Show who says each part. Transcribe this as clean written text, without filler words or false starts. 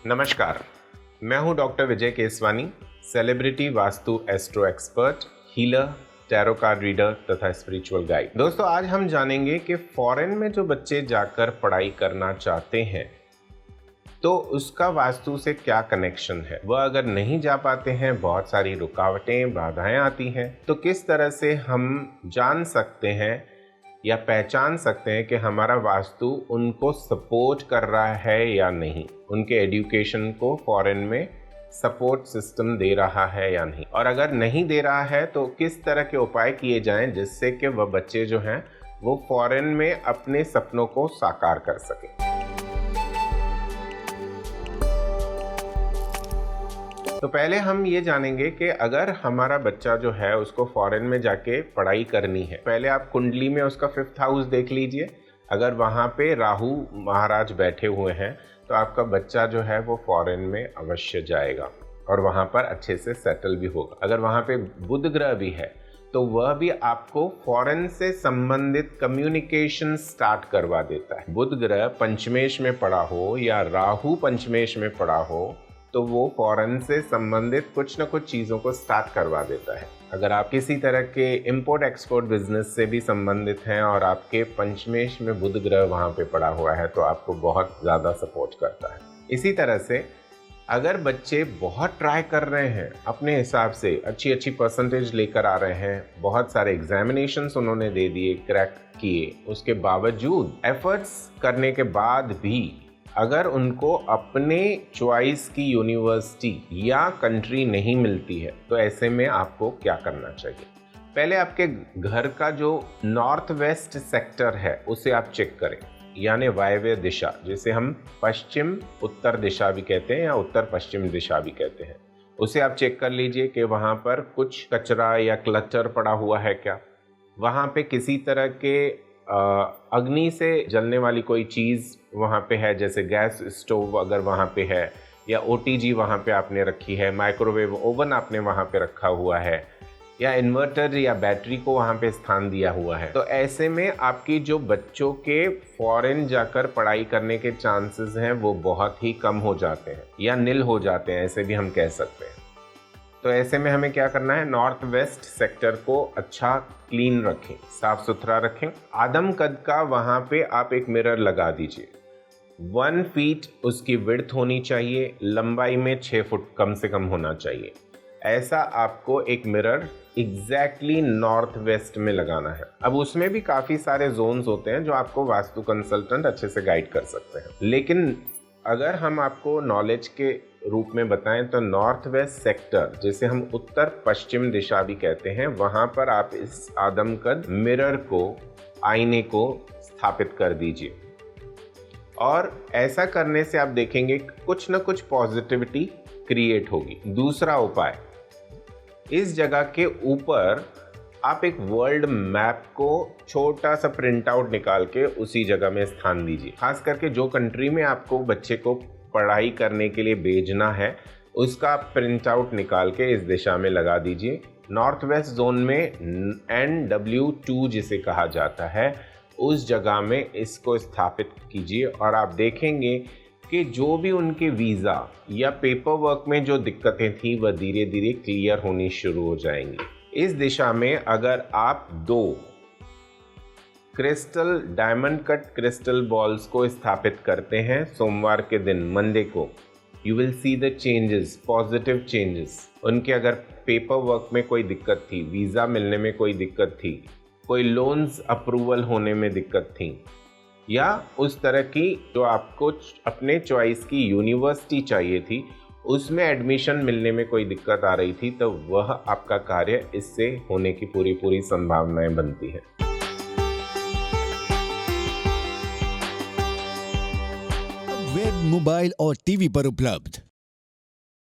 Speaker 1: नमस्कार, मैं हूं doctor Vijay Keswani, celebrity vastu astro expert, healer, tarot card reader तथा स्पिरिचुअल गाइड। दोस्तों, आज हम जानेंगे कि फॉरेन में जो बच्चे जाकर पढ़ाई करना चाहते हैं तो उसका वास्तु से क्या कनेक्शन है। वह अगर नहीं जा पाते हैं, बहुत सारी रुकावटें, बाधाएं आती हैं, तो किस तरह से हम जान सकते हैं या पहचान सकते हैं कि हमारा वास्तु उनको सपोर्ट कर रहा है या नहीं, उनके एजुकेशन को फॉरेन में सपोर्ट सिस्टम दे रहा है या नहीं, और अगर नहीं दे रहा है तो किस तरह के उपाय किए जाएं जिससे कि वह बच्चे जो हैं वो फॉरेन में अपने सपनों को साकार कर सकें। तो पहले हम ये जानेंगे कि अगर हमारा बच्चा जो है उसको फॉरेन में जाके पढ़ाई करनी है, पहले आप कुंडली में उसका 5th हाउस देख लीजिए। अगर वहाँ पे राहु महाराज बैठे हुए हैं तो आपका बच्चा जो है वो फॉरेन में अवश्य जाएगा और वहाँ पर अच्छे से सेटल भी होगा। अगर वहाँ पे बुध ग्रह भी है तो वह भी आपको फॉरेन से संबंधित कम्युनिकेशन स्टार्ट करवा देता है। बुध ग्रह पंचमेश में पड़ा हो या राहु पंचमेश में पड़ा हो तो वो फॉरेन से संबंधित कुछ न कुछ चीज़ों को स्टार्ट करवा देता है। अगर आप किसी तरह के इंपोर्ट एक्सपोर्ट बिजनेस से भी संबंधित हैं और आपके पंचमेश में बुध ग्रह वहाँ पे पड़ा हुआ है तो आपको बहुत ज़्यादा सपोर्ट करता है। इसी तरह से अगर बच्चे बहुत ट्राई कर रहे हैं, अपने हिसाब से अच्छी परसेंटेज लेकर आ रहे हैं, बहुत सारे एग्जामिनेशंस उन्होंने दे दिए, क्रैक किए, उसके बावजूद एफर्ट्स करने के बाद भी अगर उनको अपने चॉइस की यूनिवर्सिटी या कंट्री नहीं मिलती है तो ऐसे में आपको क्या करना चाहिए। पहले आपके घर का जो नॉर्थ वेस्ट सेक्टर है उसे आप चेक करें, यानी वायव्य दिशा, जिसे हम पश्चिम उत्तर दिशा भी कहते हैं या उत्तर पश्चिम दिशा भी कहते हैं, उसे आप चेक कर लीजिए कि वहाँ पर कुछ कचरा या क्लटर पड़ा हुआ है क्या, वहाँ पे किसी तरह के अग्नि से जलने वाली कोई चीज़ वहाँ पे है, जैसे गैस स्टोव अगर वहाँ पे है, या OTG वहाँ पे आपने रखी है, माइक्रोवेव ओवन आपने वहाँ पे रखा हुआ है, या इन्वर्टर या बैटरी को वहाँ पे स्थान दिया हुआ है, तो ऐसे में आपकी जो बच्चों के फॉरेन जाकर पढ़ाई करने के चांसेस हैं वो बहुत ही कम हो जाते हैं या नील हो जाते हैं, ऐसे भी हम कह सकते हैं। तो ऐसे में हमें क्या करना है, नॉर्थ वेस्ट सेक्टर को अच्छा क्लीन रखें, साफ सुथरा रखें। आदम कद का वहाँ पे आप एक मिरर लगा दीजिए। 1 फीट उसकी विड्थ होनी चाहिए, लंबाई में 6 फुट कम से कम होना चाहिए। ऐसा आपको एक मिरर एग्जैक्टली नॉर्थ वेस्ट में लगाना है। अब उसमें भी काफ़ी सारे जोन्स होते हैं जो आपको वास्तु कंसल्टेंट अच्छे से गाइड कर सकते हैं, लेकिन अगर हम आपको नॉलेज के रूप में बताएं तो नॉर्थ वेस्ट सेक्टर, जिसे हम उत्तर पश्चिम दिशा भी कहते हैं, वहाँ पर आप इस आदमकद मिरर को, आईने को स्थापित कर दीजिए। और ऐसा करने से आप देखेंगे कुछ न कुछ पॉजिटिविटी क्रिएट होगी। दूसरा उपाय, इस जगह के ऊपर आप एक वर्ल्ड मैप को छोटा सा प्रिंट आउट निकाल के उसी जगह में स्थान दीजिए। खास करके जो कंट्री में आपको बच्चे को पढ़ाई करने के लिए भेजना है उसका प्रिंट आउट निकाल के इस दिशा में लगा दीजिए। नॉर्थ वेस्ट जोन में NW2 जिसे कहा जाता है, उस जगह में इसको स्थापित कीजिए और आप देखेंगे कि जो भी उनके वीज़ा या पेपर वर्क में जो दिक्कतें थी वह धीरे धीरे क्लियर होनी शुरू हो जाएंगी। इस दिशा में अगर आप 2 crystal diamond cut crystal balls को स्थापित करते हैं सोमवार के दिन, मंडे को, you will see the changes, positive changes. उनके अगर पेपर वर्क में कोई दिक्कत थी, वीज़ा मिलने में कोई दिक्कत थी, कोई लोन्स अप्रूवल होने में दिक्कत थी, या उस तरह की जो आपको अपने चॉइस की यूनिवर्सिटी चाहिए थी उसमें एडमिशन मिलने में कोई दिक्कत आ रही थी, तो वह आपका कार्य इससे होने की पूरी संभावनाएं बनती है।
Speaker 2: वेब, मोबाइल और टीवी पर उपलब्ध